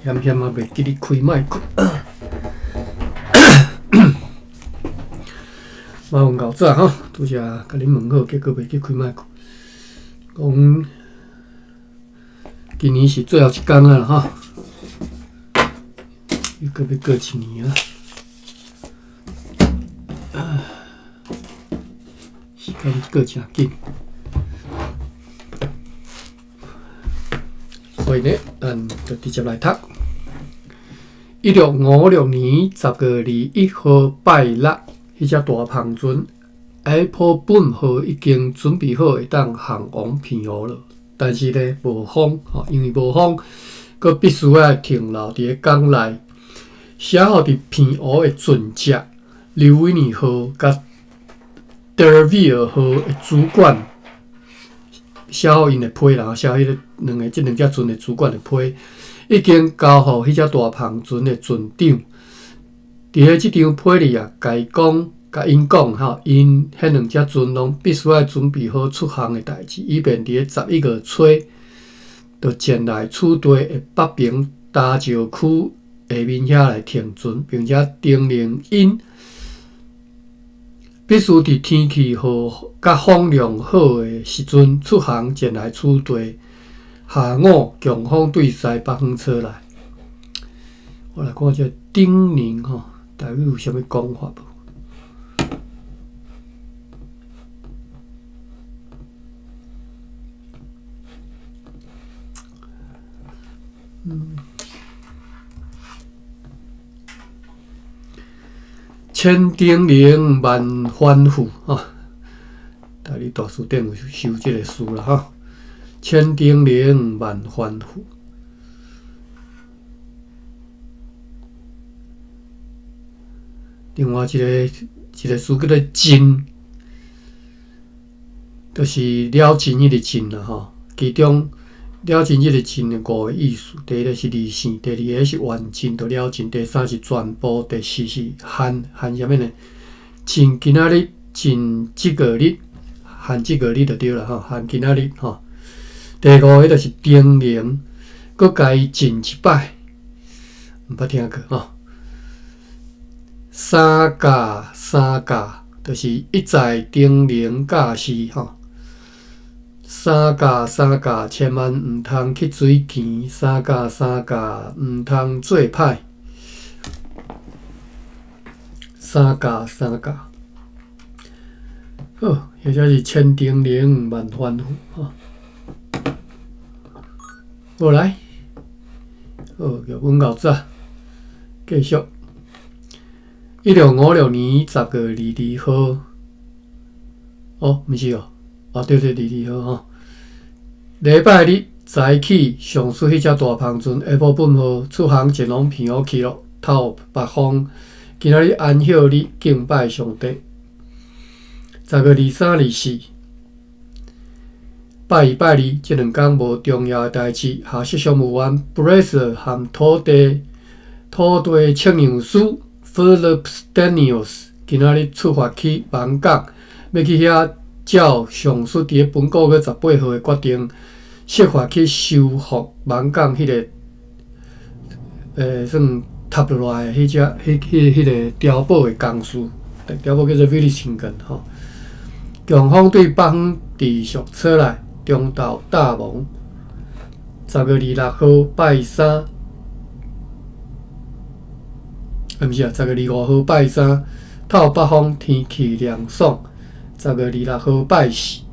险险啊，袂记你开麦克。麻烦搞早哈，拄则甲恁问好，结果袂记开麦克。讲今年是最后一天啊哈，又搁要过一年啊。时间过真紧，所以呢，咱就直接来读。1656年10月21号拜六，迄只大胖船 Apple 本号已经准备好会当航往平湖了，但是呢无风，因为无风，佮必须要停留伫港内，写好伫平湖的船只刘维尼号甲德尔维尔号的主管写好因的批啦，写好迄个即两只船的主管的批，已经交互迄只大胖船的船长。伫咧即张批里啊，甲因讲吼，因迄两只船拢必须要准备好出航的代志，以便伫咧11月初就前来厝地的北平大石区下面遐来停船，并且叮咛因必须伫天气好甲风量好的时阵出航前来厝地。下午强风对西北方吹来。我来看这叮咛吼，大概有啥物讲法无？千叮咛万吩咐啊！大理大书店有收这个书啦哈。千叮咛万吩咐。另外一个书叫做“尽”，就是了尽迄个尽啦吼。其中了尽迄个尽的5个意思：第一个是理性，第二个是完尽，就了尽；第三是全部，第四是含啥物呢？尽今仔日，尽即个日，含即个日就对啦吼，含今仔日吼。第5个就是叮咛，佮甲伊尽一摆，毋捌听过吼。三教，就是一再叮咛教示吼。三教，千万毋通去水墘，三教，毋通做歹。三教，好，或者是千叮咛万吩咐吼。过来，好，叫阮后早继续。1656年10月22号，毋是对22号吼。礼拜日早起，上述迄只大胖船 Apple 本号出航前往平湖去咯，透北方。今仔日安歇日敬拜上帝。10月23、24。拜1、拜2，这两天无重要的代志。下设商务员 Bracer 和土地测量师 Philip Daniels 今仔日出发去芒港，要去遐照上述伫本个月18号的决定，设法去修复芒港迄个算塌落来的迄个碉堡的工事。碉堡叫做 Villingen 吼。强风对北方持续吹来。中昼大蒙，10月26号拜三，毋是10月25号拜三，透北风，天气凉爽。10月26号拜四，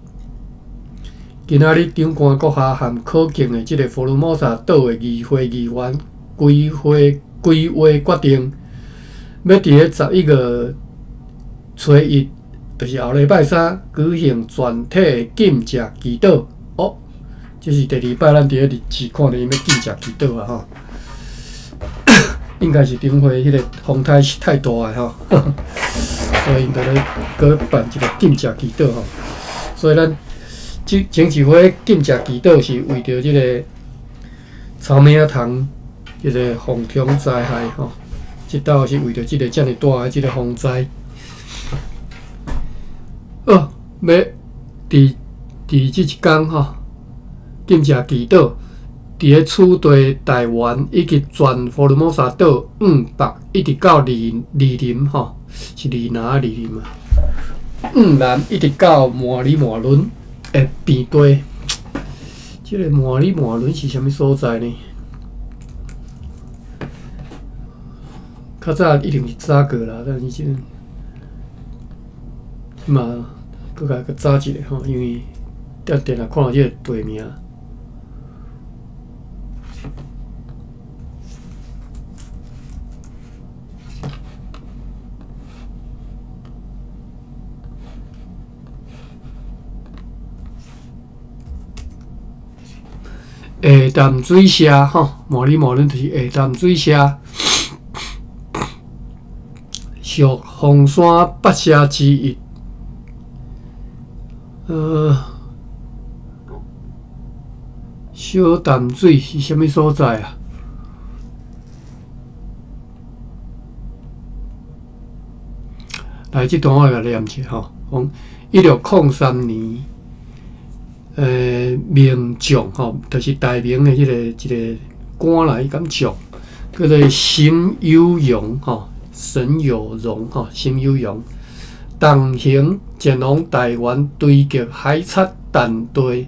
今仔日长官阁下和可敬的即个佛罗摩萨岛的议会议员规划决定，要伫咧11月初1。就是后礼拜三举行全体的禁食祈祷。这是第2摆咱伫咧日志看到伊要禁食祈祷啊吼。应该是顶回迄个风台是太大个吼，所以就咧搁办一个禁食祈祷吼。所以咱前一回禁食祈祷是为着即个草莓塘即个洪洪灾害吼，即道是为着即个遮尔大个即个风灾。要伫即一天吼，禁食祈祷，伫咧处对台湾以及全福尔摩沙岛五北，一直到利林吼，是利拿利林嘛？五南一直到马里马伦的边地。这个马里马伦是啥物所在呢？较早一定是早过啦，但是即嘛，搁甲佮早一下吼，因为伫电脑看到即个地名。下淡水社吼，马里马伦就是下淡水社，属凤山八社之一。小淡水是啥物所在啊？来，这段我甲念一下吼，讲1603年。名将吼，就是大名的一个官来咁将，叫做沈有容吼，沈有容吼，沈有容，同行前往台湾追击海贼舰队，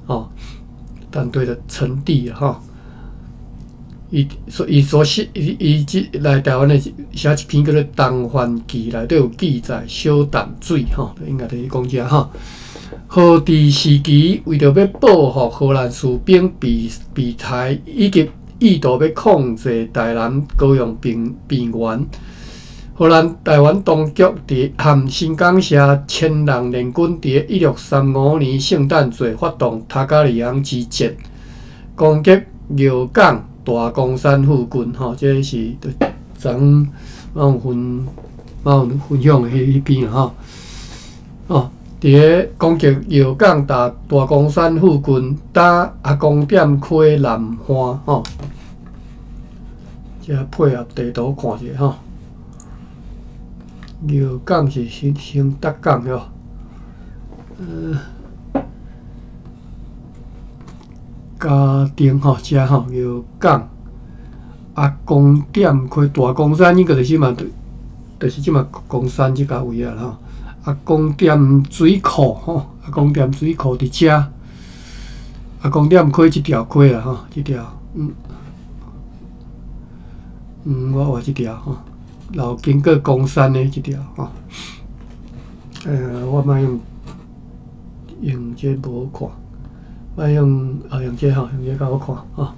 吼，舰队的成帝啊吼。伊来台湾的写一篇叫做《东番记》，内底有记载小淡水吼，应该就是讲遮吼。荷治时期，为着要保护荷兰士兵避台，以及意图要控制台南高雄边缘，荷兰台湾当局和新港社1000人联军伫1635年圣诞节发动塔加利昂之战，攻击药港、大公山附近。吼，这是昨有分享的迄篇吼。哦。伫咧攻击药港大公山附近，打阿公店溪南岸吼，这配合地图看者吼。药港是兴德港哟，嘉定吼，遮吼药港阿公店溪大公山，应该就是嘛，就是即嘛公山即家位啊吼。阿公店水库吼，阿公店水库伫遮，阿公店溪即条溪啦吼，即条，我画即条吼，然后经过公山的即条吼，我莫用这无看，莫用这吼，用这甲我看吼，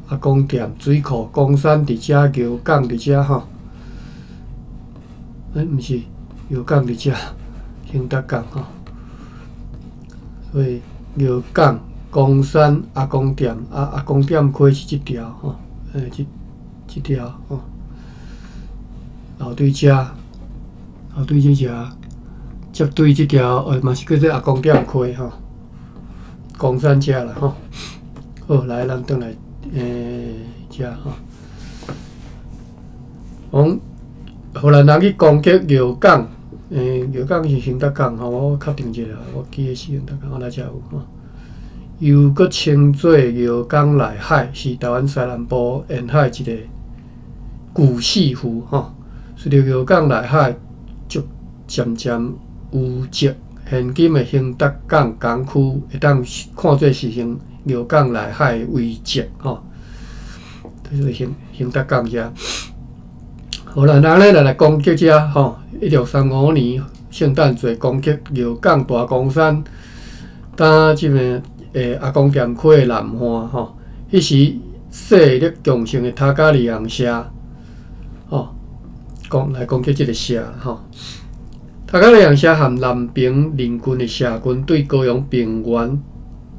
阿公店水库公山伫遮，药港伫遮吼，毋是药港伫遮。兴德港吼，所以药港、公山、阿公店、阿公店溪是即条吼，即条吼，后对遮，后对即遮，接对即条，嘛是叫做阿公店溪吼，公山遮啦吼。好，来咱转来遮吼，讲荷兰人去攻击药港。药港是兴德港吼，我确定一下，我记得是兴德港，我来遮有吼。又搁称作药港内海，是台湾西南部沿海一个古四湖吼。随着药港内海渐渐有迹，现今的兴德港港区会当看作是药港内海遗迹吼。这就是兴德港遮。荷兰人咧来攻击遮吼，1635年圣诞节攻击药港大公山，打即个阿公店溪的南岸吼。迄时势力强盛的塔加利昂社吼，来攻击即个社吼。塔加利昂社和南平邻近的社军对高雄平原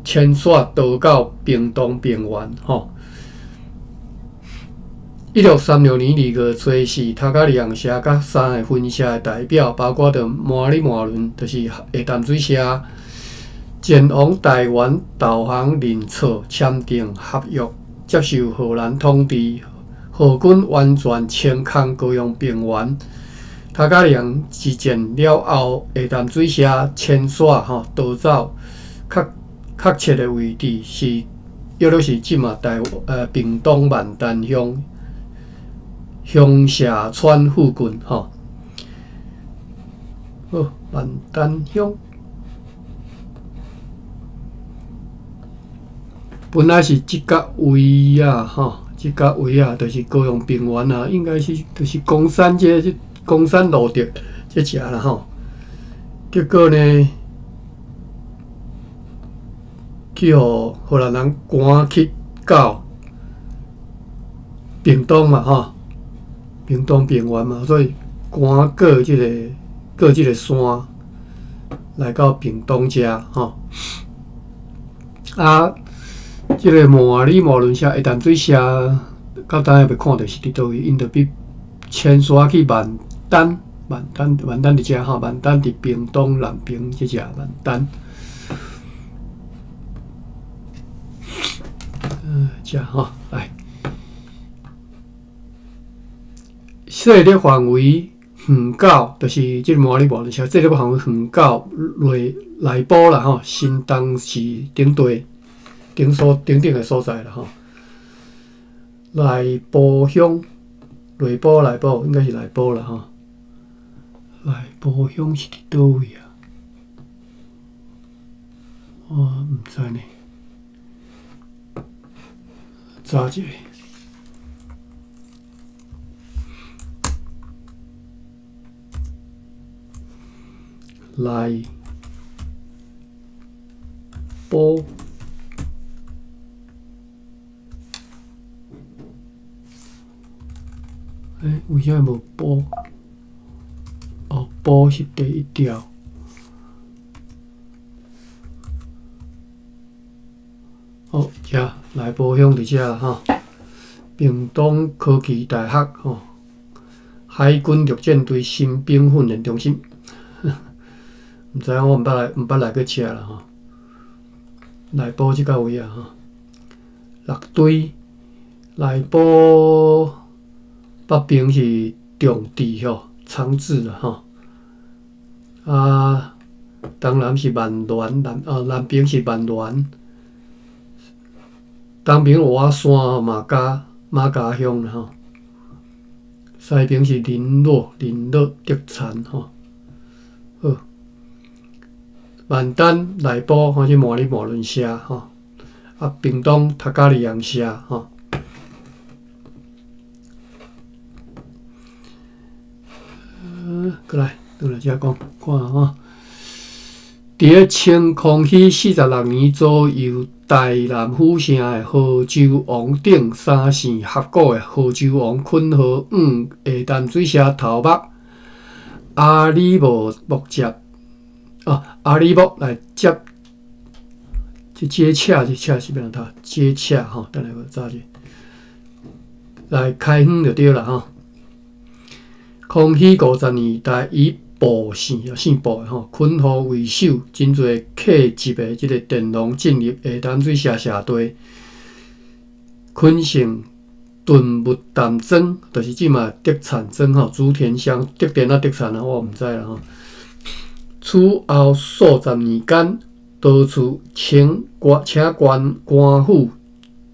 牵线逃到屏东平原吼。1636年2月初4，塔加利昂社甲3个分社的代表，包括着马里马伦，就是下淡水社，前往台湾导航认错，签订合约，接受荷兰统治。荷军完全清空高雄平原。塔加利昂之战了后，下淡水社牵线逃走，确切的位置是约略是即嘛屏东万丹乡社川附近吼。好，万丹乡本来是即个位啊，吼，即个位啊，就是高雄平原啊，应该是就是公山公山路的这只啦吼。结果呢，去互荷兰人赶去到屏东嘛吼，屏东平原嘛，所以赶过即个山来到屏东遮吼。啊，即个毛里毛轮社、下淡水社，到当下要看到是伫倒位，因着要迁徙去万丹伫遮吼，万丹伫屏东南边即只万丹。遮吼来，势力范围远到，就是即个毛里毛轮社势力范围远到内埔啦吼，新东市顶顶的所在啦吼。内埔乡，内埔应该是内埔啦吼。内埔乡是伫倒位啊？我毋知呢。查一下。内埔。为啥无埔？哦，埔是第一条。好，遮内埔乡伫遮啦吼。屏东科技大学吼，海军陆战队新兵训练中心。毋知影我毋捌来过遮啦吼。内埔即个位啊吼，六堆内埔北边是重治吼，长治啦吼。啊，东南是万峦南边是万峦。东边华山马家乡啦吼，西边是林落德产吼。好，万丹内埔或是毛里毛轮社吼，啊屏东塔加里洋社吼。过来遮讲看吼。伫清康熙46年左右，台南府城的河州王顶三姓合股的河州王坤和下淡水社头目阿里木来接洽是变他接洽吼，等下我查者来开园就对啦吼。康熙50年代以姓布的吼，坤和为首，真侪客级的即个电农进入下淡水社社队。坤姓顿物淡庄，就是即嘛德产庄吼，竹田乡德田啊德产啊，我毋知啦吼。此后数十年间，多处请官府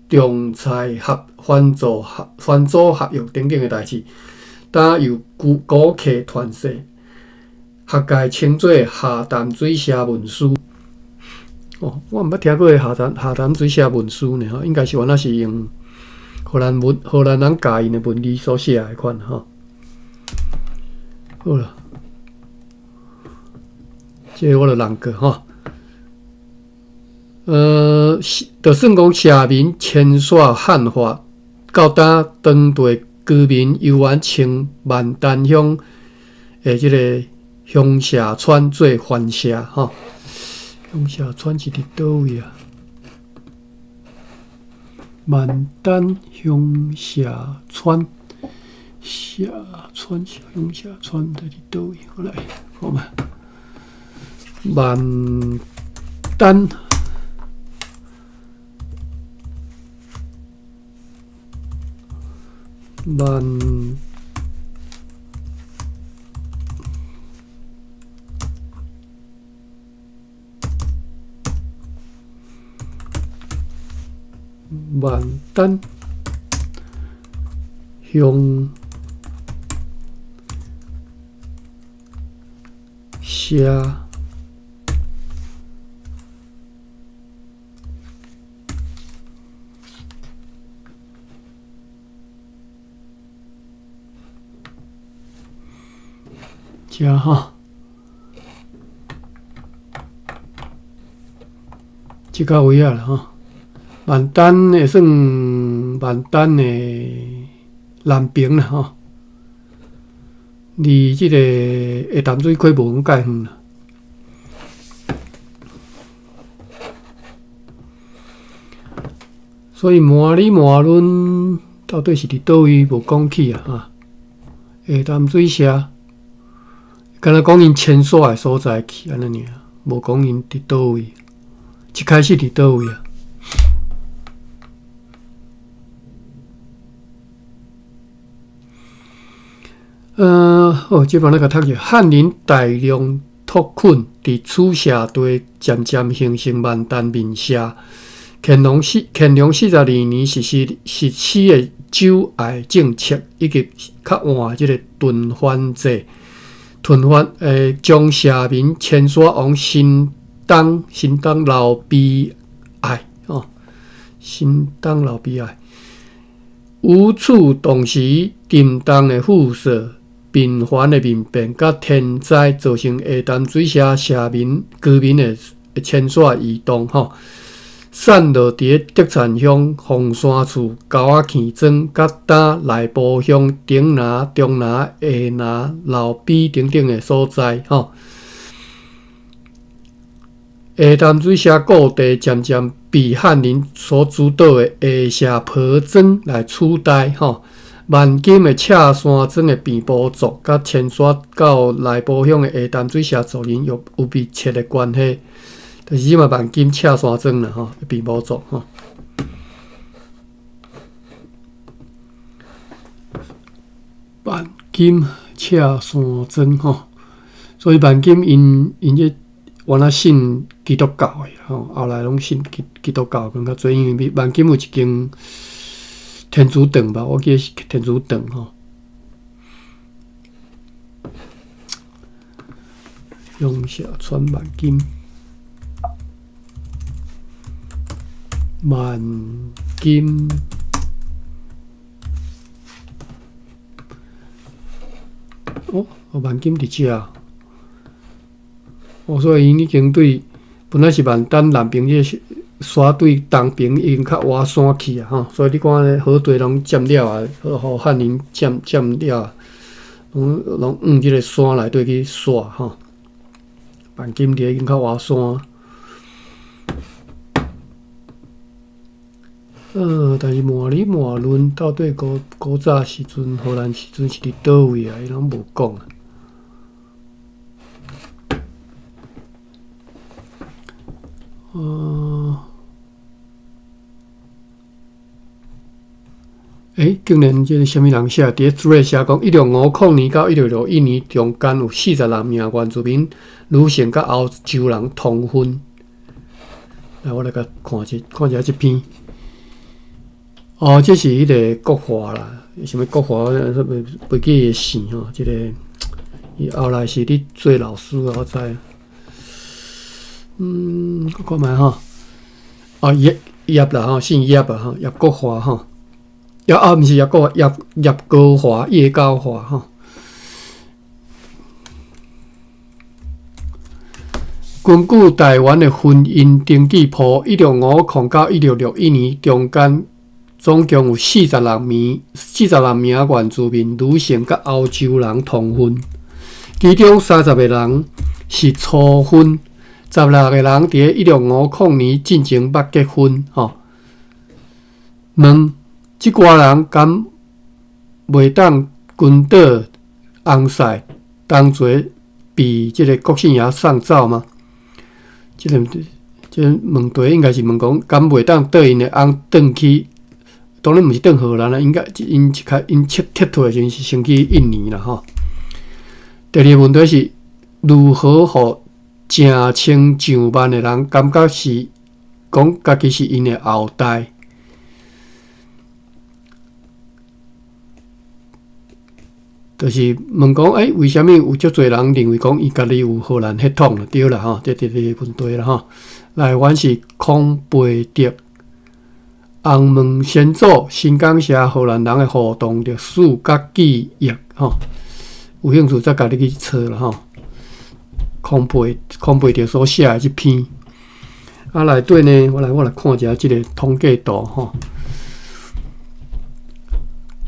仲裁番组合约等等的代志，担由顾客传说。学界称作下淡水社文书。哦，我毋捌听过下淡水社文书呢吼，应该是原来是用荷兰人教因的文字所写的款吼。好啦，这我就人过吼。就算讲社民签署汉法，到当地居民犹原称万丹乡的即个乡社村做番社吼。乡社村是伫倒位啊？万丹乡社村，乡社村在伫倒位？好来，好嘛？万丹。万丹乡下加哈，即个位啊啦吼。万丹会算万丹的南边啦吼，离即个下淡水溪无介远啦。所以麻里麻轮到底是伫倒位无讲起啊？哈，下淡水社，敢若讲因迁徙的所在去安尼尔，无讲因伫倒位，一开始伫倒位啊？即帮咱甲读者，翰林大量拓垦伫此社地渐渐形成万丹面社。乾隆42年实施的酒爱政策，以及较换即个屯番制，将社民迁徙往新党老悲哀哦，新党老悲哀，无处同时沉重的辐射。频繁的民变甲天灾造成下淡水社居民的迁徙移动吼，散落伫德产乡、凤山厝、高仔墘庄、甲打内埔乡、顶拿、中拿、下拿、老陂等等的所在吼。下淡水社故地渐渐被汉人所主导的下社坡庄来取代吼。万金的赤山庄的平埔族，甲迁徙到内埔乡的下淡水社族人有密切的关系，就是即嘛万金赤山庄啦吼，平埔族吼。万金赤山庄吼，所以万金因这原来信基督教的吼，后来拢信基督教更较侪，因为万金有一间。天主堂吧，我记得是天主堂吼。用下川万金，万金万金伫遮所以因已经对本来是万丹南边这个。山对东边已经较挖山去啊，吼，所以你看咧，好地拢占了啊，互汉人占了啊，拢即个山内底去刷吼。万金地已经较挖山，但是麻里麻轮到底古早时阵、荷兰时阵是伫倒位啊？伊拢无讲啊。竟然这个什么人写？伫资料写讲，1650年到1661年中间有40人名原住民女性甲欧洲人通婚。来，我来甲看一下这篇。这是迄个国画啦，什么国画？袂记个姓吼，这个伊后来是咧做老师啊，我知。我看卖吼，叶啦吼，姓叶啊吼，叶国华吼。毋是叶高华，叶高华，叶高华吼。根据台湾的婚姻登记簿，1650到1661年中间，总共有40人名原住民女性甲欧洲人通婚，其中30个人是初婚，16个人伫1650年进前捌结婚吼。即寡人敢袂当君岛翁婿当作被即个国姓爷送走吗？即问题应该是问讲，敢袂当倒因的翁转去？当然毋是转荷兰啦，应该因撤退时是先去印尼啦吼。第二个问题是如何互正清上万的人感觉是讲家己是因的后代？就是问讲，为什么有足侪人认为讲伊家己有荷兰血统了？对啦，吼，这个问题啦，吼。来源是孔贝特红门先祖新港社荷兰人的互动历史甲记忆，吼。有兴趣再家己去查啦，吼。孔贝特所写的这篇，内底呢，我来看一下这个统计图，吼。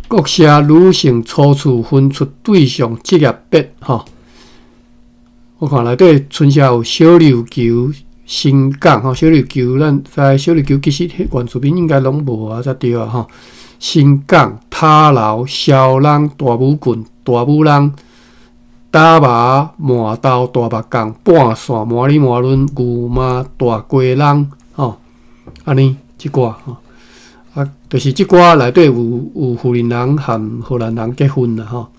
各社女性初次分出对象职业别，吼。我看内底春社有小琉球、新港，吼，小琉球咱知小琉球其实原住民应该拢无啊，才对啊，吼。新港、塔楼、小人、大武郡、大武人、打麻、麻豆、大目港、半线、麻里麻轮、牛麻、大龟人，吼，安尼即寡，吼。就是即寡内底有福林人和荷兰人结婚啦，吼。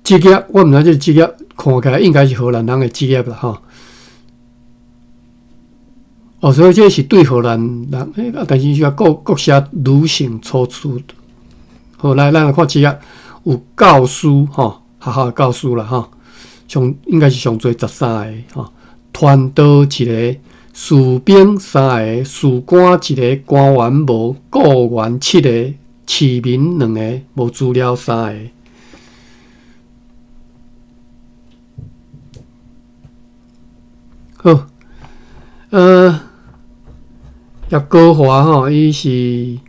职业我毋知这职业看起来应该是荷兰人的职业啦，吼。所以这是对荷兰人，但是说各社女性初次，好，咱来看职业有教师，吼，学校的教师啦，吼，应该是上侪13个，吼。传道一个，士兵3个，士官1个，官员无，雇员7个，市民2个，无资料3个。好，叶国华吼，伊是，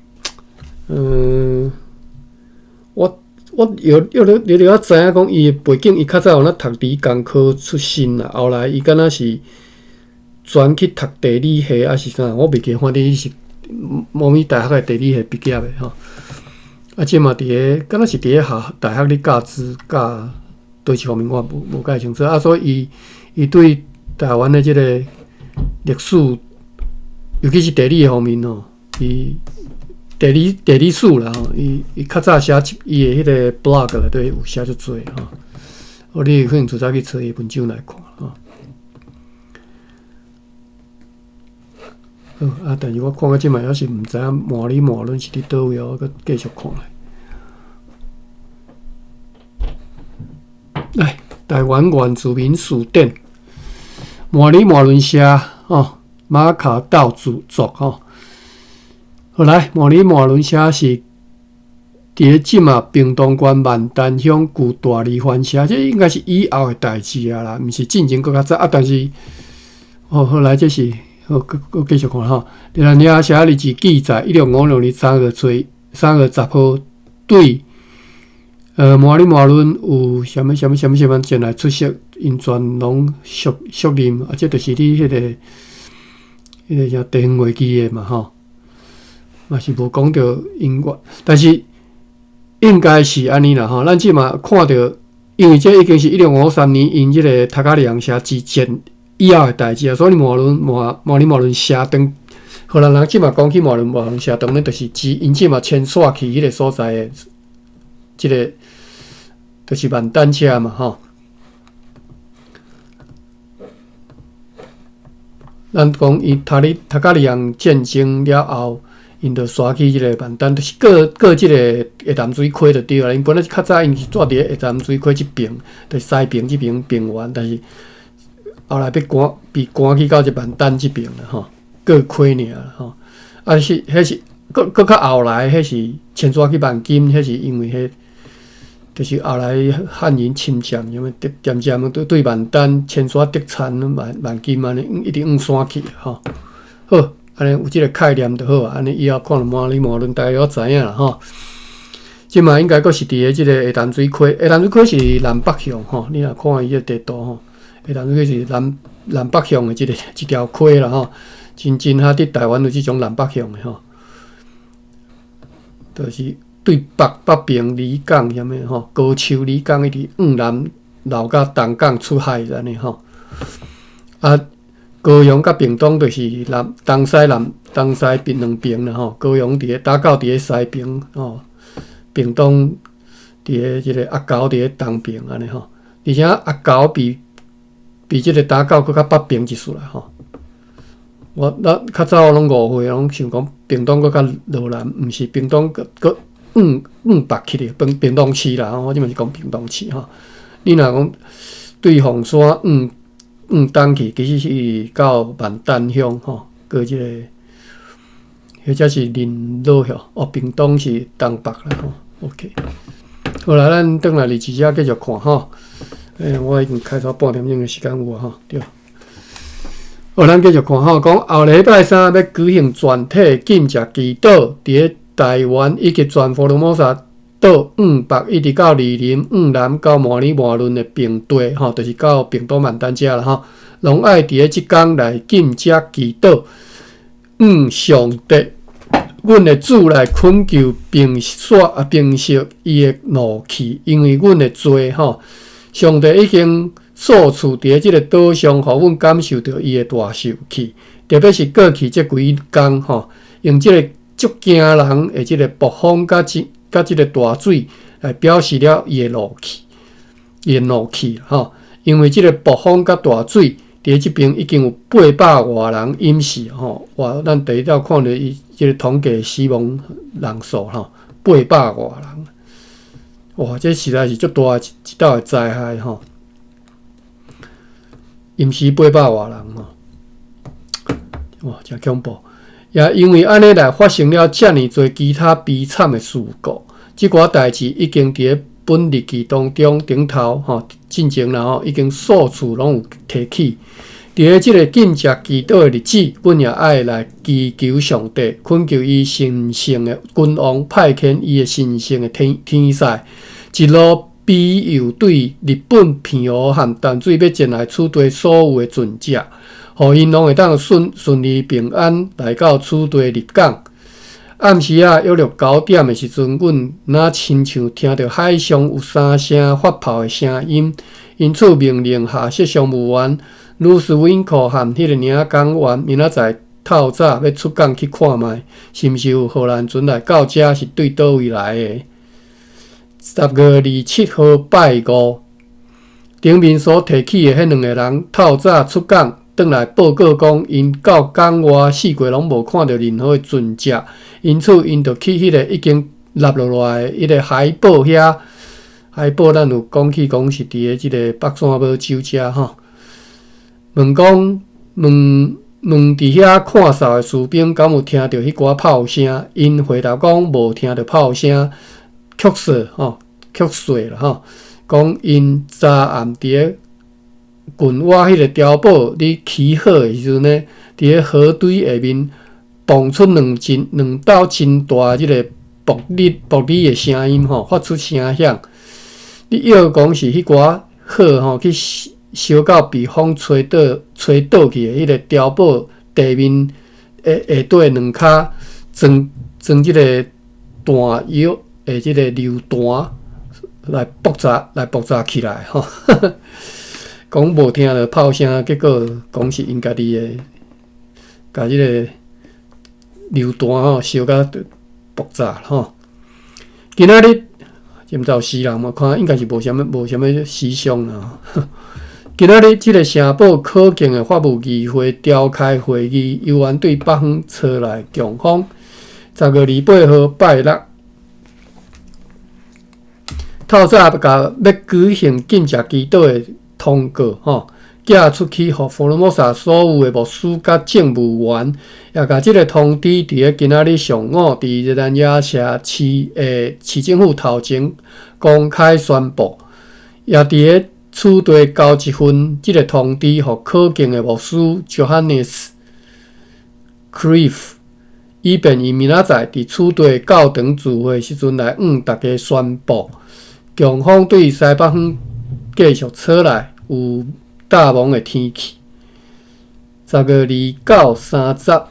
我了知影讲伊的背景，伊较早有读理工科出身啦，后来伊敢若是转去读地理系，还是啥？我袂记反正伊是某咪大学的地理系毕业的吼。即嘛伫个敢若是伫个大学咧教资教对一方面我无介清楚所以伊对台湾的即个历史，尤其是地理方面吼，伊。地理史啦吼，伊较早写伊的迄个 blog 内底有写足多吼，你有可能再去找伊文章来看吼。好但是我看到即摆还是毋知影麻里麻轮是伫倒位，我阁继续看来，台湾原住民词典，麻里麻轮社吼，马卡道族吼。后来，麻里麻轮社是伫即嘛屏东县万丹乡旧大里番社，这应该是以后的代志啊啦，毋是进前搁较早但是，后来这是，我继续看吼。咱遐社日志记载，1656年3月10号，对，麻里麻轮有什么前来出席，因全拢属任，这就是你迄个啥地方话记的嘛吼。嘛是无讲到因果，但是应该是安尼啦吼。咱即嘛看到，因为这已经是1653年因即个塔加利昂社之前以后的代志啊，所以麻里麻轮社等荷兰人即嘛讲起麻里麻轮社，当然就是指因即嘛迁徙去迄个所在的即个，就是万丹社嘛吼。咱讲伊塔加利昂战争了后。因着刷去即个万丹，就是过即个下淡水溪就对啦。因本来是较早因是住伫下淡水溪即边，就是西边即边平原，但是后来被赶去到即万丹即边啦吼，过溪尔啦吼。迄是搁较后来，迄是迁徙去万金，迄是因为迄就是后来汉人侵占，因为渐渐对万丹迁徙德产万金安尼一直往山去吼。好。安尼有即个概念就好啊，安尼以后看到麻里麻轮，大家要知影啦吼。即嘛应该阁是伫个即个下淡水溪，下淡水溪是南北向吼。你若看伊个地图吼，下淡水溪是南北向的一条溪啦吼。真哈伫台湾有即种南北向的吼，就是对北边离港啥物吼，高丘离港一直往南绕到东港出海安尼吼。高雄甲屏东就是东西边两边啦吼。高雄伫个打狗伫个西边吼，屏东伫个即个阿狗伫个东边安尼吼。而且阿狗比即个打狗搁较北边一丝啦吼。咱较早拢误会，拢想讲屏东搁较落南，毋是屏东搁北去咧，屏东市啦，我即嘛是讲屏东市吼。你若讲对凤山东去，其实是到万丹乡吼，搁即个，或者是林老乡哦，屏东是东北啦吼。OK， 好啦，咱转来日志遮继续看吼。我已经开超半点钟的时间有啊吼，对。好，咱继续看吼，讲后礼拜三要举行全体禁食祈祷，伫台湾以及全福尔摩沙岛北一直到二林南到麻里麻轮的平地吼，就是到屏东万丹遮啦吼，拢爱伫即天来禁食祈祷，上帝，阮的主来恳求平息伊的怒气，因为阮的罪吼，上帝已经所处伫即个岛上，互阮感受到伊的大受气，特别是过去即几工吼，用即个足惊人的即个暴风甲即个大水来表示了伊的怒气，吼，因为即个暴风甲大水伫即边已经有800外人淹死吼，哇！咱第一条看到伊即个统计死亡人数吼，800外人，哇！这实在是足大一道的灾害吼。淹死800外人吼，哇，真恐怖！也因为安尼来发生了遮尔多其他悲惨的事故，即寡代志已经伫本日记当中顶头吼进前啦吼，已经数次拢有提起。伫即个禁食祈祷的日子，阮也爱来祈求上帝，恳求伊神圣的君王派遣伊的神圣的天使，一路庇佑对日本偏湖和淡水要前来取缔所有的船只，互因拢会当顺利平安来到取缔入港。暗时约9点的时阵，阮若亲像听到海上有3声发炮的声音，因此命令下设商务员鲁斯温克和迄个领港员明仔载透早要出港去看卖，是毋是有荷兰船来到遮，是对倒位来的？10月27号拜五，顶面所提起的迄2个人透早出港，转来报告讲，因到港外4月拢无看到任何的船只，因此因就去迄个已经落来的迄个海堡遐。海堡咱有讲起讲是伫个即个北山堡州遮吼。问伫遐看哨的士兵，敢有听到迄寡炮声？因回答讲无听到炮声。曲水啦吼，讲因昨暗伫个郡外迄个碉堡咧起火的时阵呢，伫个河堆下面蹦出两道真大即个爆裂的声音吼，发出声响。你要讲是迄寡火吼去烧到被风吹倒去的迄个碉堡地面下底2骹装即个弹药。即个榴弹来爆炸起来吼，讲无听到炮声，结果讲是因家己的，甲即个榴弹吼烧到爆炸吼。今仔日今朝死人嘛，看应该是无啥物死伤啦。今仔日即个城堡可敬的法务议会召开会议，由员对北方车来强风。10月28号拜六。透早甲要举行禁食祈祷的通告吼，寄出去，互福尔摩沙所有的牧师甲政务员，也甲即个通知伫咧今仔日上午伫日南亚社市政府头前公开宣布，也伫咧取缔交一份即个通知，互可敬的牧师 Johannes Cliff， 以便伊明仔载伫取缔教堂聚会时阵来大家宣布。强风对西北风继续吹来，有大蒙的天气。10月29、30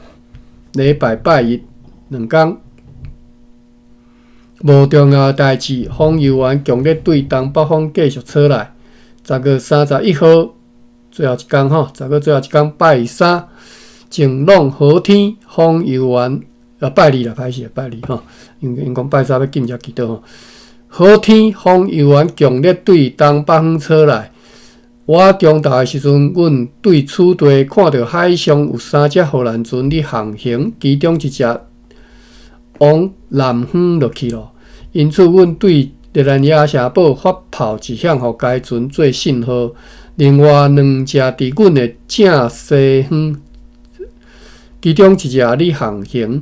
礼拜拜日2天，无重要的代志，风油员强烈对东北风继续吹来。10月31号最后一天吼，10月最后一天拜三，晴朗好天，风油员拜二啦，歹势拜二吼，因讲拜三要禁食祈祷吼。好天，风油员强烈对东北风吹来，我中昼的时阵，阮对此地看到海上有3只荷兰船伫航行，其中一只往南方落去了。因此，阮对热兰亚城堡发炮一响，互该船做信号。另外2只伫阮的正西方，其中一只伫航行。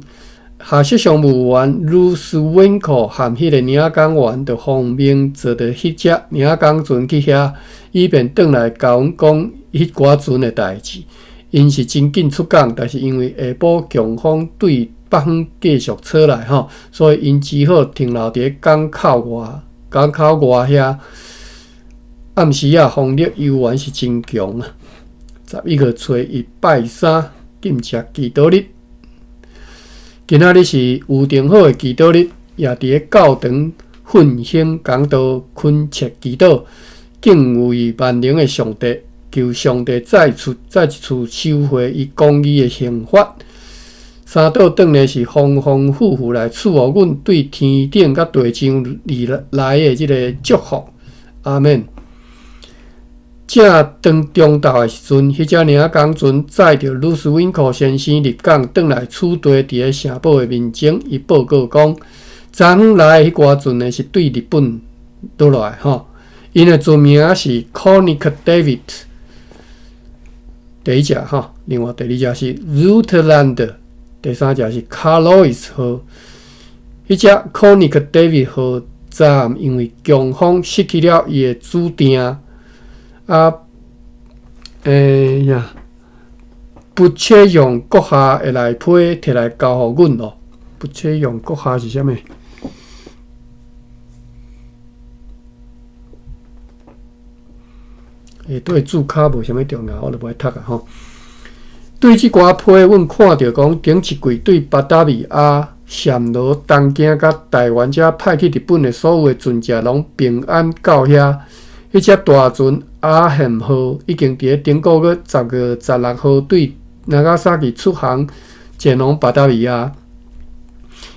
下设商务员鲁斯温克和迄个领工员就奉命坐着迄只领工船去遐，以便转来甲阮讲迄寡船的代志。因是真紧出港，但是因为下晡强风对北方继续吹来吼，所以因只好停留伫港口外遐。暗时啊，风力悠然是真强啊！11月初1拜3，禁食祈祷日。今仔日是预定好的祈祷日，也伫咧教堂奋兴讲道、恳切祈祷，敬畏万能的上帝，求上帝再一次收回伊公义的刑罚。三道转来是丰丰富富来赐予阮对天顶甲地上而来的即个祝福。阿免。正当中昼的时阵，迄只领工船载着鲁斯温克先生入港，转来此地伫咧城堡的面前，伊报告讲，昨昏来迄寡船呢是对日本倒来吼。因的船名是 Konik David， 第一只吼，另外第二只是 Rutland， 第三只是 Carlois 号。迄只 Konik David 号站因为强风失去了伊的主定。不切用阁下的内批摕来交互阮咯。不切用阁下是啥物？对字卡无啥物重要，我就袂读啊吼。对即寡批，阮看着讲顶一季对巴达维亚、暹罗、东京甲台湾遮派去日本的所有的船只，拢平安到遐。迄只大船阿汉号已经伫咧顶个月10月16号对那加萨基出航，前往巴达维亚。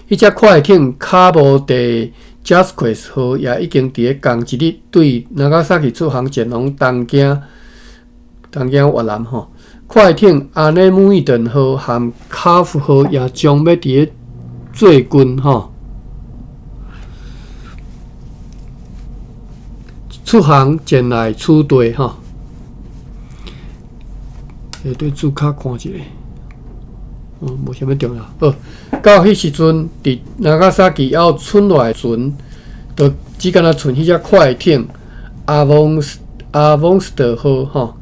迄只快艇卡布地 Jasquez 号也已经伫咧同一日对那加萨基出航，前往东京越南吼。快艇阿内姆伊顿号和卡夫号也将要伫咧做军吼。出航前来此地吼，对字卡看一下，无啥物重要。到迄时阵，伫那加萨基要村内船，就只敢若剩迄只快艇阿翁斯特号吼，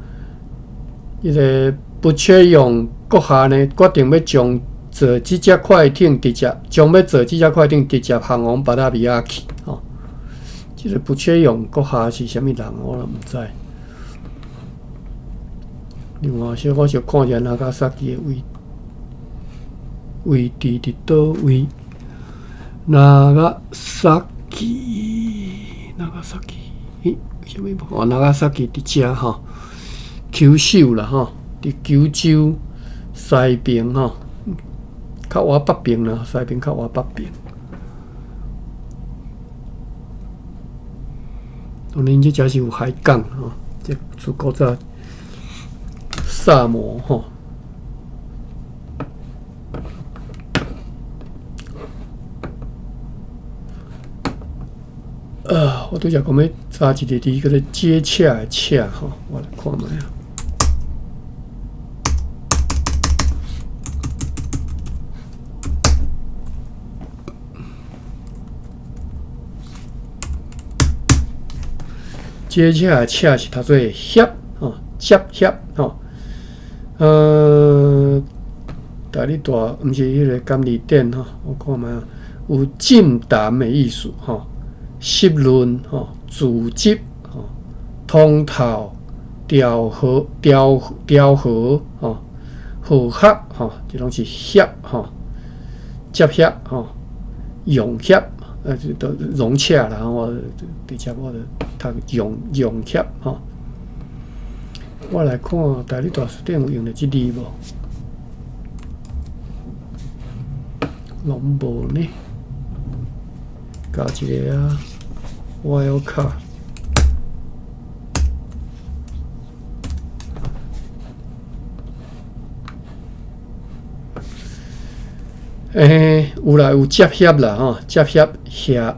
迄个不缺用阁下呢，决定要将坐即只快艇直接航往巴达维亚去吼。即个不缺用阁下是啥物人，我都毋知。另外，我小看一下那加萨基的位置伫倒位？那加萨基，为什么无？那加萨基伫遮吼，九州啦吼，伫九州西边吼，较往北边啦，西边较往北边。当然，这只是有海港吼，这足够在萨摩吼。我拄则讲要查一个伫迄个接洽的洽吼，我来看卖啊。接洽的洽是读做协吼，接协吼。大力大毋是迄个甘利店吼，我看卖啊，有浸淡的意思吼。湿润吼，自集吼，通透、调和吼，和合吼，这拢是协吼，接协吼，融协都融洽啦。我直接我读融协吼。我来看大理大书店有用到这字无？拢无呢。加一个啊 ，wild card。有啦，有接协啦，吼，接协协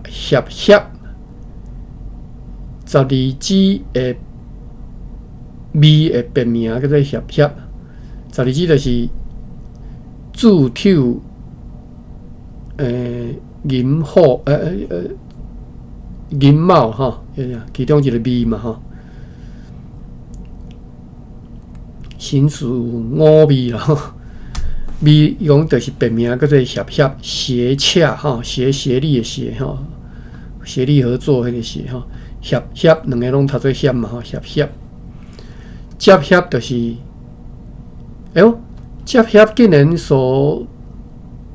，12字的味的别名叫做协12字就是自抽银虎银帽吼，其中一个味嘛吼，新属五味啦吼。味用就是别名叫做协洽吼，协力的协吼，协力合作迄个协吼，协两个拢读做协嘛吼，协接协就是接协竟然所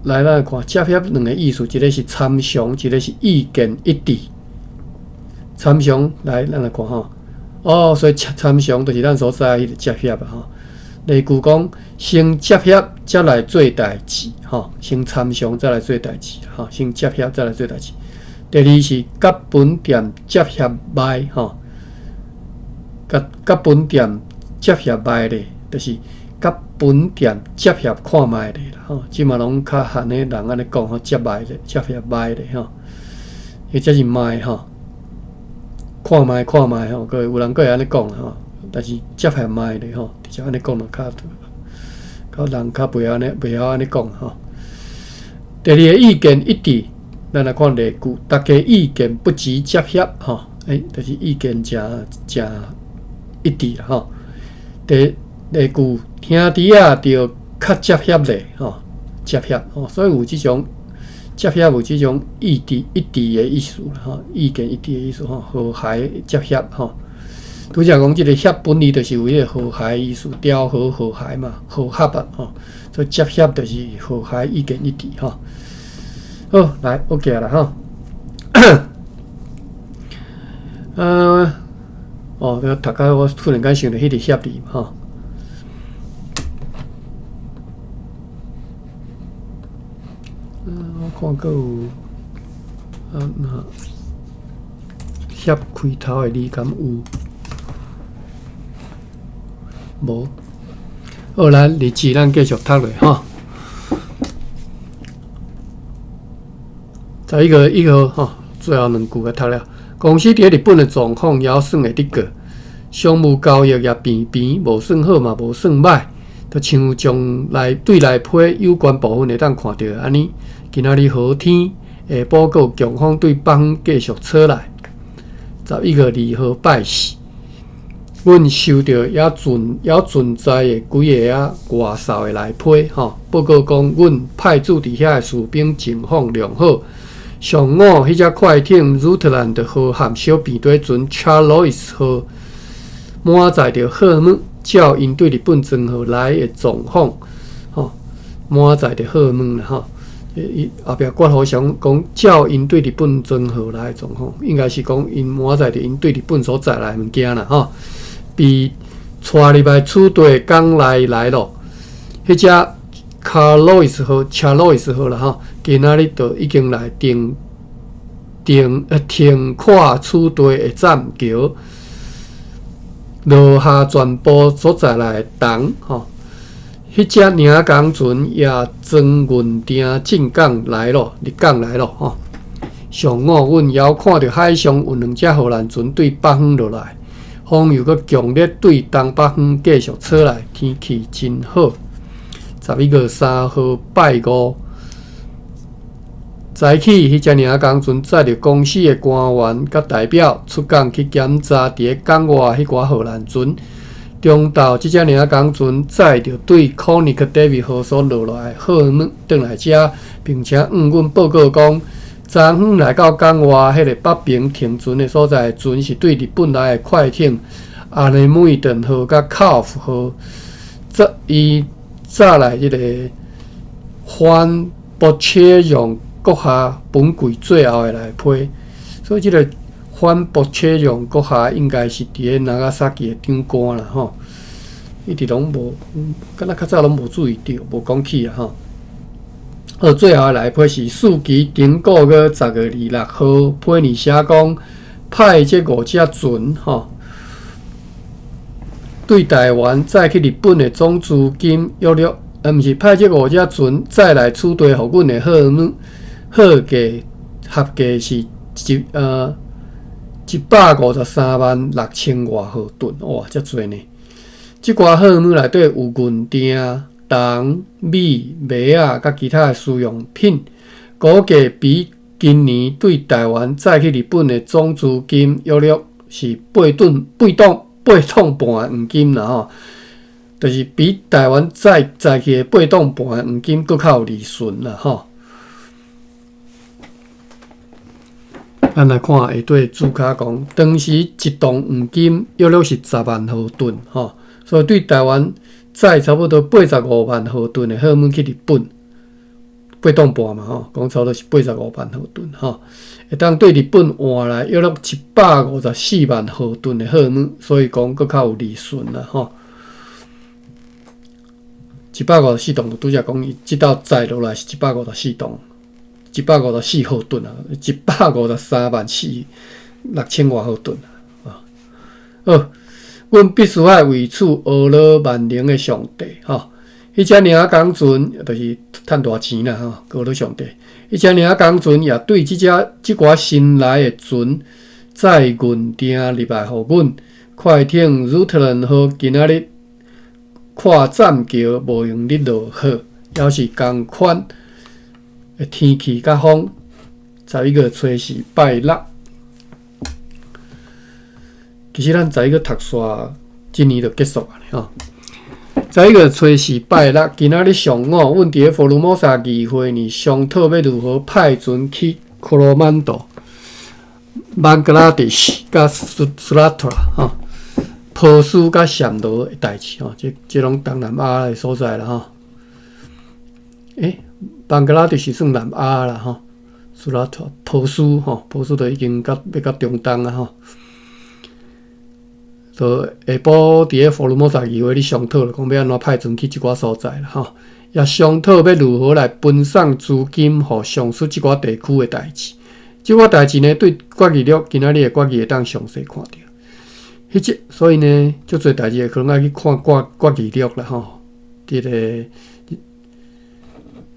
来咱看接协两个意思，一个是参详，一个是意见一致。参详来咱来看吼，所以参详就是咱所知迄个接协啊吼。例句讲，先接协才来做代志，吼，先参详再来做代志，吼，先接协再来做代志。第二是甲本店接协歹，吼，甲本店接协歹咧，就是甲本店接协看歹咧啦，吼，即嘛拢较汉诶人安尼讲吼，接歹咧，接协歹咧，吼，或者是歹吼，看歹吼，各位有人个会安尼讲吼。但是接协歹咧吼，直接安尼讲就较人较袂晓安尼讲吼。第二个意见一致，咱来看例句，大家意见不及接协吼，就是意见真一致啦吼。例句，兄弟仔着较接协咧吼，接协吼，所以有即种接协有即种一致的意思啦吼，意见一致的意思吼，和谐接协吼。拄则讲，即个协本理就是有迄个和谐意思，调和和谐嘛，和合啊吼，所以接协就是和谐意见一致吼。好，来 OK 啦吼。读到我突然间想到迄个协理嘛吼。我看阁有协开头的字敢有？无，好，咱日志咱继续读落吼。11号吼，最后2句个读了。公司伫日本的状况也算会得过，商务交易也平，无算好嘛，无算歹，就像将对内批有关部分会当看到安尼。今仔日好天，下晡个强风对北方继续吹来。11月2号拜四。阮收到也存在的几个外哨的来批吼，报告讲，阮派驻伫遐的士兵情况良好。上午迄只快艇 Rutland 号含小便队船 Charles 号满载着货物，照因对日本庄号来的状况，吼，满载着货物啦吼。后壁括号上讲，照因对日本庄号来的状况，应该是讲因满载着因对日本所载来的物件啦吼。被带入来处队港内来咯，迄只卡洛伊斯号啦吼，今仔日就已经来停跨处队的栈桥，落下全部所载来的重吼。迄只领港船也装运艇进港来咯，入港来咯吼。上午阮遥看到海上有2只荷兰船对北方落来。风又搁强烈对东北方继续吹来，天气真好。11月3号拜五，早起迄只领港船载着公司的官员甲代表出港去检查伫咧港外迄寡荷兰船。中昼，即只领港船载着对 Konik David 号所落来货物转来遮，并且阮报告讲。昨昏来到港外迄个北平停船的所在，船是对日本来的快艇阿内梅顿号甲卡夫号，伊早来即个反驳车用阁下本柜最后的来批，所以即个反驳车用阁下应该是伫咧长崎的长官啦吼，一直拢无，敢若较早拢无注意到，无讲起啊吼。最后来批是四期经过个10月26号，批你写讲派这5只船吼，对台湾载去日本的总资金约毋是派这5只船再来取代互阮的货价合计是1536000外毫吨，哇，遮侪呢！即寡货物内底有银锭、铜、米、麦仔甲其他的私用品，估计比今年对台湾载去日本的总资金约略是8吨半黄金啦吼，就是比台湾载去的8吨半黄金搁较有利润啦吼。咱来看下底注脚讲，当时一吨黄金约略是10万毫吨吼，所以对台湾载差不多85万毫吨的货物去日本，8吨半嘛吼，讲差不多是85万毫吨吼，会当对日本换来约略154万毫吨的货物，所以讲搁较有利润啦吼。154吨就拄则讲，伊即道载落来是154吨。154毫吨啊，1536000外毫吨啊！好，阮必须爱为此俄罗万能的上帝吼，迄只领工船就是趁大钱啦吼，俄罗上帝，迄只领工船也对即寡新来的船载银锭入来，互阮快艇 Rutland 号今仔日看栈桥无用日落好，也是同款。天气甲风，11月初4拜六。其实咱11月读煞，今年就结束啊吼。11月初4拜六，今仔日上午，阮伫咧佛罗摩萨议会呢，商讨要如何派船去科罗曼多、孟加拉地区甲苏拉特拉吼，波斯甲暹罗的代志吼，这拢东南亚的所在啦吼。孟加拉地是算南亚啦吼，苏拉特波斯吼，波斯都已经要到中东啊吼。就下晡伫咧佛罗摩萨议会咧商讨，讲要安怎派船去即寡所在啦吼，也商讨要如何来分散资金，互上述即寡地区的代志。即寡代志呢，对决议录今仔日的决议会当详细看到。所以呢，足侪代志可能爱去看决议录啦吼，伫个。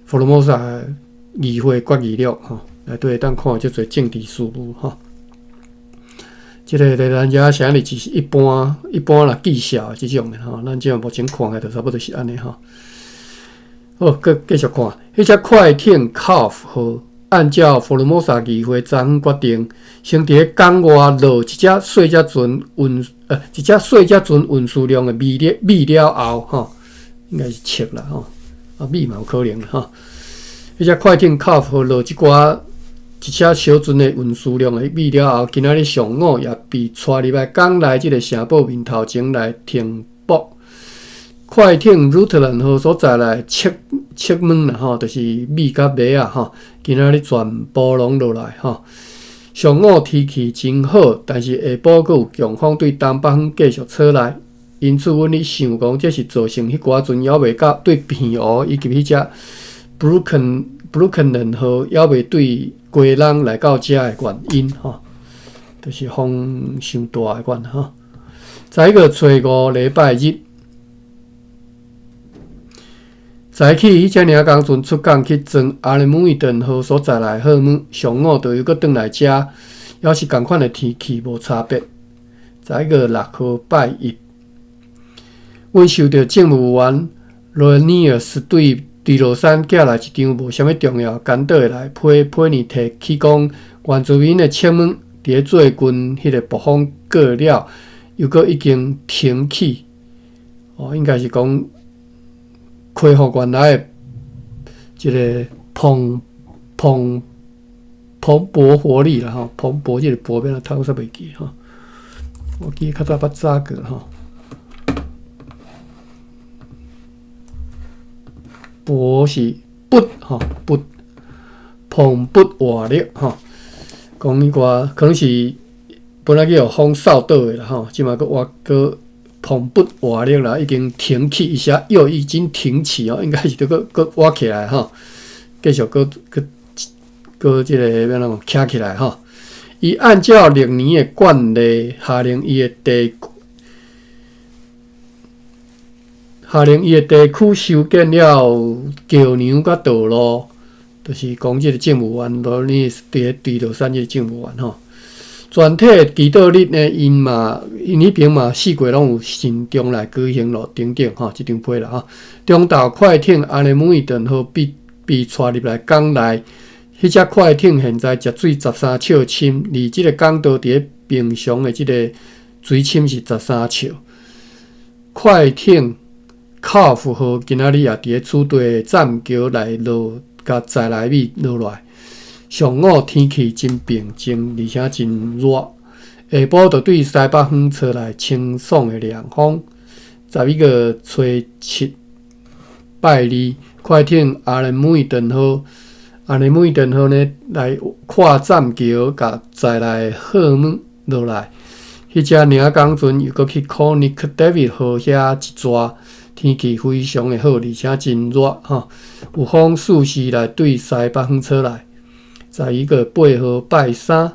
佛罗摩萨议会决议录吼，内底会当看足侪政治事务吼。即个咱遮啥日只是一般啦技巧即种的吼，咱即目前看的就差不多是安尼吼。好，继续看，迄只快艇 Calf 号，按照佛罗摩萨议会昨昏决定，先伫咧港外落一只细只船运输量的米了后吼，应该是切啦吼。米嘛有可能吼，迄只快艇靠号落一车小船的运输量的米了后，今仔日上午也被带入来港内即个城堡面头前来停泊。快艇 Rutland 号所在来切门啦吼，就是米甲麦啊吼，今仔日全部拢落来吼。上午天气真好，但是下晡阁有强风对东北方继续吹来。因此，阮咧想讲，这是造成迄寡船还未到对偏湖以及迄只 Brooklyn 号还未对归人来到遮的原因吼，就是风伤大的原因吼。在个初5礼拜日，早起迄只领工船出港去装阿里姆伊顿号所在来货物，上午就又搁转来遮，也是同款的天气无差别。在个6号拜一。阮收到政务员罗尼尔斯对迪罗山寄来一张无啥物重要简短的来批呢提起讲，原住民的签文伫咧做军迄个北方过了，又搁已经停起，应该是讲恢复原来的一个蓬勃活力啦吼，蓬勃即个勃变啊，头煞袂记吼，我记较早捌查过吼。勃是勃吼，勃蓬勃活力吼，讲迄个可能是本来叫风扫倒的啦吼，即嘛个蓬勃活力啦，已经停起一下，又已经停起哦，应该是个挖起来吼，继续个即个要怎讲徛起来吼。伊按照历年的惯例，下令伊的下令伊个地区修建了桥梁甲道路，就是讲即个政务员，无论是伫对落山即个政务员吼。全体祈祷日呢，因迄边嘛四季拢有慎重来举行咯，等等吼，即张批啦吼。中昼快艇安尼每顿号被带入来港内，迄只快艇现在食水13尺深，而即个港道伫咧平常的即个水深是13尺。快艇靠符号今仔日也伫咧厝地栈桥内落，甲在内面落来。上午天气真平静，而且真热。下晡就对西北风吹来清爽的凉风。11月初7拜二，快艇阿联美顿号呢来跨栈桥，甲在内货物落来。迄只领港船又搁去 Conic David 号遐一抓，天气非常的好，而且真热吼。有风四时来对西北风吹来。11月8号拜三，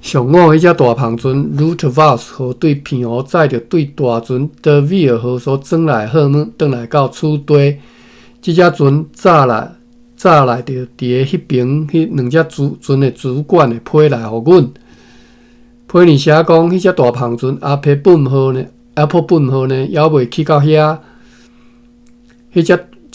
上午迄只大篷船 Roosevelt 号对平湖载着对大船 DeVille 号所装来货物，转来到厝地。即只船早来就伫咧迄边，迄两只船的主管的批来互阮。批呢写讲，迄只大篷船阿皮本号呢，也未去到遐。即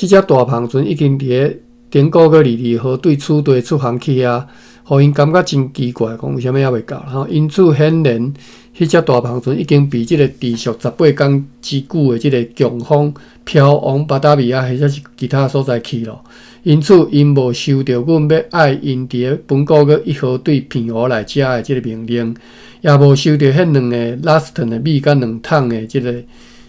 只大篷船已经伫咧顶个月22号对厝地出航去啊，互因感觉真奇怪，讲为虾米还未到。因此显然，迄只大篷船已经被即个持续18天之久的即个强风飘往巴达维亚或者是其他所在去咯。因此，因无收到阮要爱因伫咧本个月1号对平湖来食的即个命令，也无收到迄两个 Laston 的米甲2桶的即个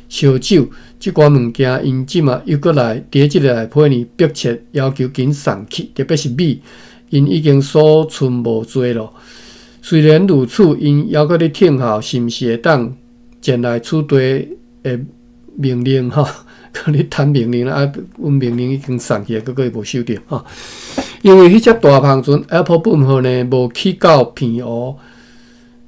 烧酒，即寡物件因即嘛又搁来伫即个来批呢，迫切要求紧送去，特别是米，因已经所剩无多咯。虽然如此，因还搁咧听候，是毋是会当前来厝地的命令吼？搁咧谈命令啊，阮命令已经送去，搁无收到吼。因为迄只大篷船 Apple 本号呢无去到平湖。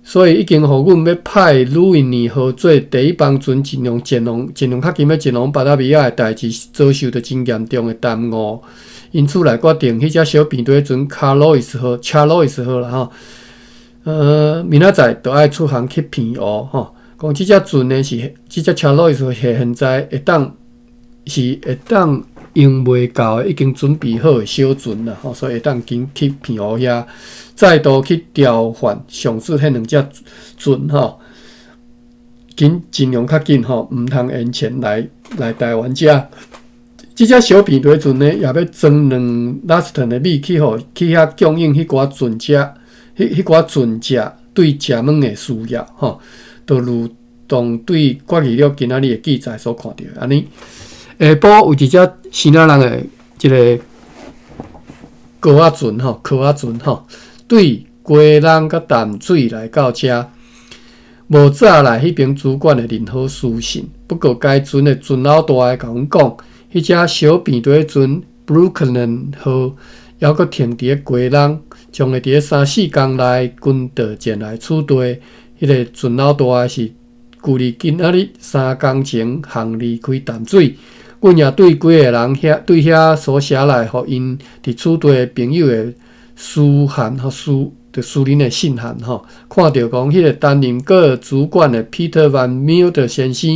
所以已经互阮要派鲁印尼号做第一帮船，尽量较紧要前往巴达维亚的代志，遭受到真严重的耽误。因此来决定，迄只小便队船查洛伊斯号啦吼，明仔载就爱出航去平湖吼。讲即只船呢即只查洛伊斯号现在会当用袂到的，已经准备好的小船啦吼，所以会当紧去平湖遐。再度去调换上次迄两只船吼，尽量较紧吼，毋通延前来台湾遮。即只小便队船呢，也要装2 Laston 的米去遐供应迄寡船只对食物的需要吼，就如同对国语了今仔日的记载所看到安尼。下晡有一只新仔人的即个高仔船吼。对鸡笼甲淡水来到遮，无早来迄边主管的任何书信。不过该船的船老大甲阮讲，迄只小便队船 Brooklyn 号还阁停伫咧鸡笼，将会伫咧3-4天内滚到前来厝地。迄个船老大是距离今仔日3天前航离开淡水。阮也对几个人对遐所写来，互因伫厝地的朋友的书函和私人的信函吼，看到讲迄个担任各主管的 Peter Van Milder 先生，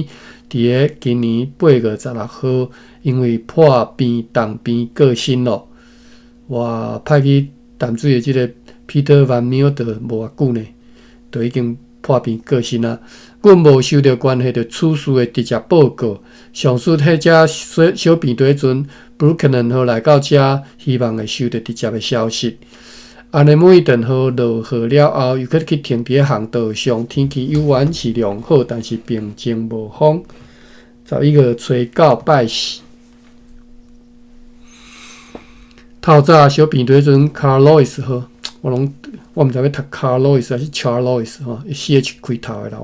伫咧今年8月16号，因为破病当病过身咯。哇，派去淡水的即个 Peter Van Milder 无偌久呢，就已经破病过身啊。阮无收到关系着此事的直接报告。上述迄只小便队船 Brooklyn 号来到遮，希望会收到直接的消息。安尼每顿号落雨了后，又去停伫航道上，天气犹原是良好，但是平静无风。11月初9拜四，透早小便队船 Carlois 号，我毋知要读 Carlois 还是 Charlois 吼 ，CH 开头的啦。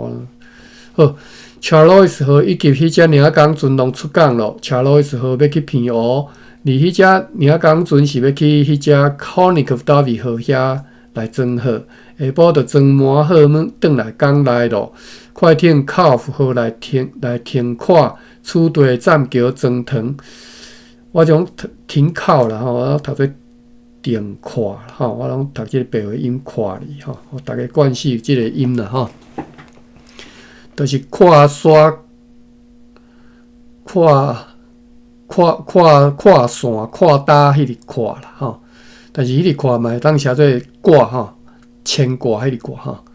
好 ，Charlois 号以及迄只领港船拢出港咯。Charlois 号要去平湖。而迄只领港船是要去迄只 Conic David 号遐来装好，下晡就装满好，转来港内路，快艇靠符号来停看楚地栈桥装堂。我种停靠啦吼，我读做停看啦吼，我拢读即个白话音看哩吼，互大家惯习即个音啦吼，就是看线、看搭迄个看啦吼。但是迄个看嘛会当写做挂吼，牵挂迄个挂吼。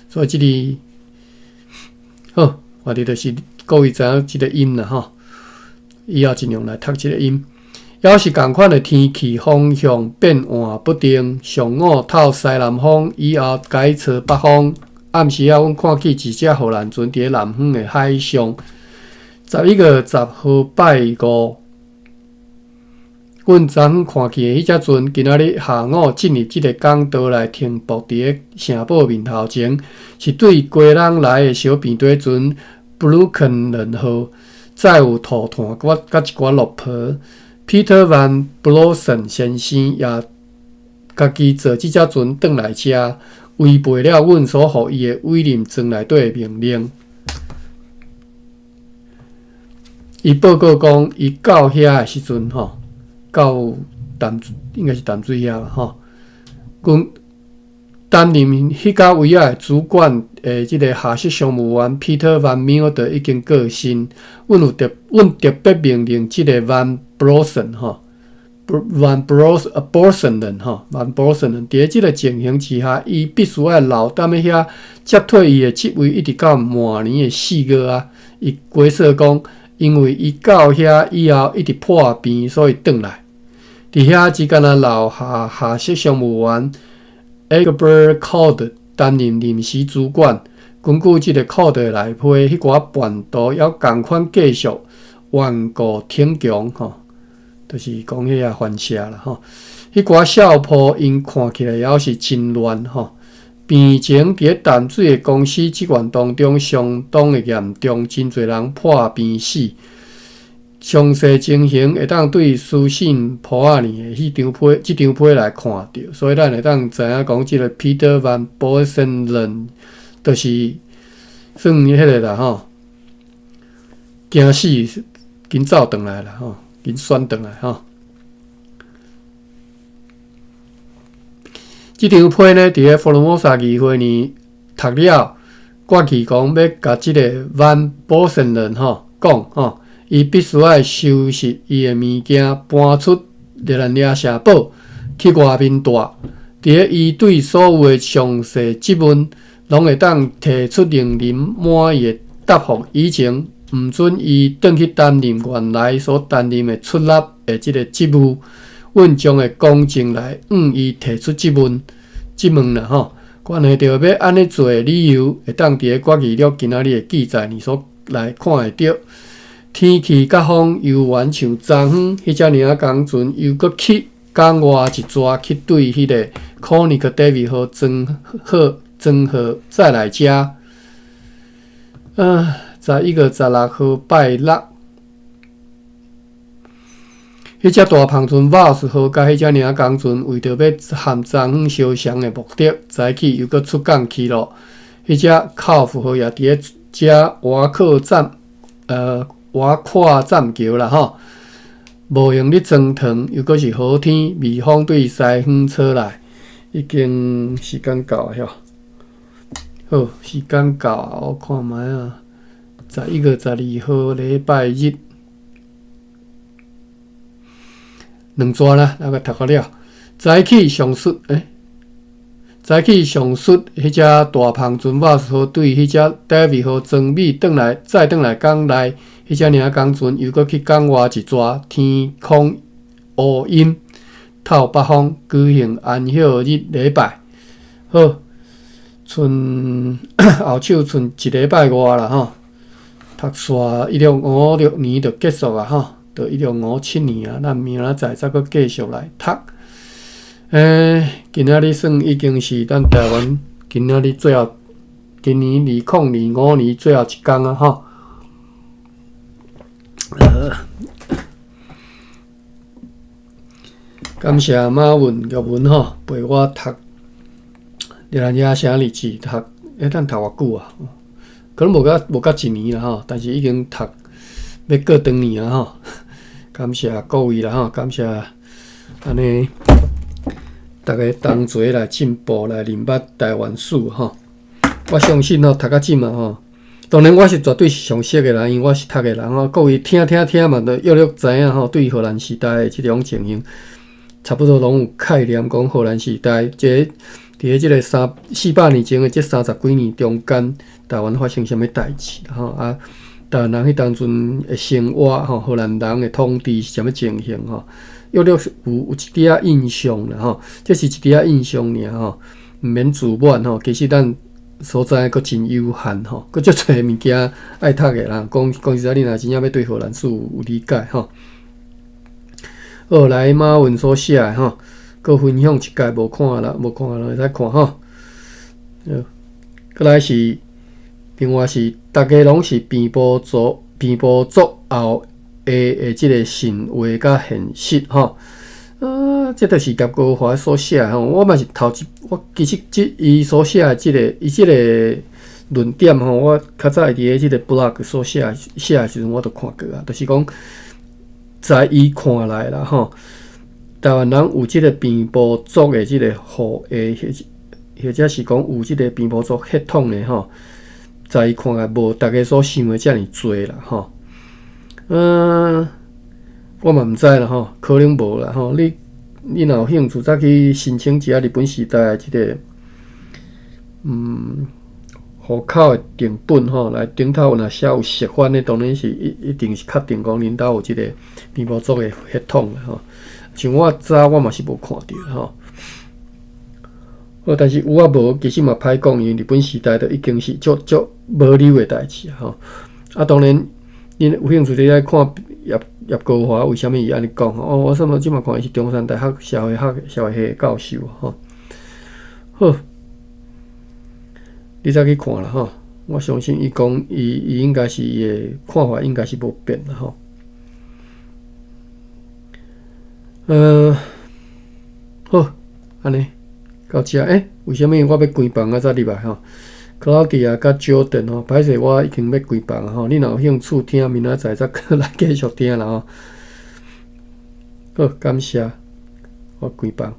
所以即个好，我哋就是各位知影即个音啦吼。以后尽量来读即个音。要是共款的天气方向变换不定，上午透西南风，以后改朝北风。暗时啊，阮看见一只荷兰船伫南方的海上。11月10号拜五，阮昨昏看见迄只船今仔日下午进入即个港岛来停泊伫个城堡面头前，是对归人来的小便底船 Brooklyn 号，载有涂炭甲一寡落婆。Peter Van Blossom 先生也家己坐即只船转来遮，违背了阮所予伊的委任船内底的命令。伊报告讲，伊到遐的时阵吼，到应该是淡水遐啦吼，担任迄家位仔的主管即个下属商务员 Peter Van Milder 已经过身，阮特别命令即个 Van Blossom 吼 ，Van Blossom 人吼 ，Van Blossom 人，伫即个情形之下，伊必须要留踮咧遐接替伊的职位，一直到明年的4月啊。伊解释讲，因为伊到遐以后一直破病，所以转来。伫遐只敢若留下属商务员 Egbert Code 担任临时主管。根据即个 Code 内批，迄寡叛徒要共款继续顽固挺强吼。就是讲迄个反射啦吼，迄寡少铺因看起来也是真乱吼。病情伫淡水的公司职员当中相当的严重，真侪人破病死。详细情形会当对书信簿仔呢迄张批来看到，所以咱会当知影讲，即个 Peter Van Blossom 人，就是算迄个啦吼，惊死，紧走转来啦吼。紧选转来吼，即张批呢，伫个佛罗摩萨议会呢读了，决议讲要甲即个 Van Blossom 人吼讲吼，伊必须要收拾伊的物件，搬出热兰亚城堡去外面住。伫个伊对所有的详细质问，拢会当提出令人满意的答复，以前。毋准伊转去担任原来所担任的出纳的即个职务，阮将会公正来伊提出质问啦吼。关系到要安尼做的理由，会当伫个决议录今仔日的记载里所来看会到。天气甲风又原像昨昏迄只尔工船，又搁去港外一抓去对迄个 Conic David 号装好再来遮。11月16号拜六，迄只大胖船 Vos 号甲迄只尔工船为着要含昨昏相相的目的，早起又搁出港去咯。迄只靠符号也伫咧遮瓦跨栈桥啦吼，无用咧装糖，又搁是好天，微风对西风吹来，已经时间到了吼。好，时间到啊，我看卖啊。11月12号礼拜日，两纸啦，那个读好了。早起上述，早起上述迄只大胖船瓦号对迄只 David 号装米再转来港内，迄只尔工船又搁去港外一抓，天空乌阴，透北风，举行安息日礼拜。好，后手剩一礼拜外啦吼。读煞1656年就结束啊吼，到1657年啊，咱明仔载再搁继续来读。今仔日算已经是咱台湾今年2005年最后一天啊吼。感谢马文玉文吼陪我读咱遮啥日子读？咱读偌久啊？可能无甲1年啦吼，但是已经读要过长年啊吼。感谢各位啦吼，感谢安尼大家同齐来进步来认捌台湾史吼。我相信吼，读到即嘛吼，当然我是绝对是上熟的人，因为我是读的人吼。各位听嘛，都约略知影吼，对荷兰时代的即种情形，差不多拢有概念。讲荷兰时代，伫即个400年前的即30几年中间，台湾发生啥物代志吼啊？台湾人迄当阵的生活吼，荷兰人的统治是啥物情形吼？约略有一点仔印象啦吼，这是一点仔印象尔吼，毋免自满吼。其实咱所在阁真有限吼，阁足侪物件爱读的啦。讲实在，你若真正要对荷兰史有理解吼，好来马文所写的吼，阁分享一届无看啦，会使看吼。阁来是另外是大家拢是平埔族后的即个神话甲现实吼。这著是叶国华所写吼。我嘛是我其实伊所写的即个论点吼，我较早伫咧即个 blog 所写的时阵，我都看过啊。就是讲，在伊看来啦吼，台湾人有即个平埔族的即个户诶，或者是讲有即个平埔族血统的吼，在伊看来无大家所想的遮尔多啦吼。我嘛毋知啦吼，可能无啦吼。你若有兴趣，再去申请一下日本时代的即个户口的定本吼，来顶头若写有熟番的，当然是一定是确定讲恁兜有即个平埔族的血统啦吼。像我早我嘛是无看到吼。好，但是有啊无，其实嘛歹讲，因为日本时代都已经是足无溜的代志吼。啊，当然，恁有兴趣你来看叶国华为虾米伊安尼讲吼？我什么即马看伊是中山大学社会系的教授吼。好，你再去看啦吼。我相信伊讲伊应该是伊的看法应该是无变啦吼。好，安尼到遮为虾米我要关房啊？才入来吼？Claudia 甲 Jordan 吼，歹势我已经要关房吼。你若有兴趣听，明仔载再过来继续听啦吼。好，感谢，我关房。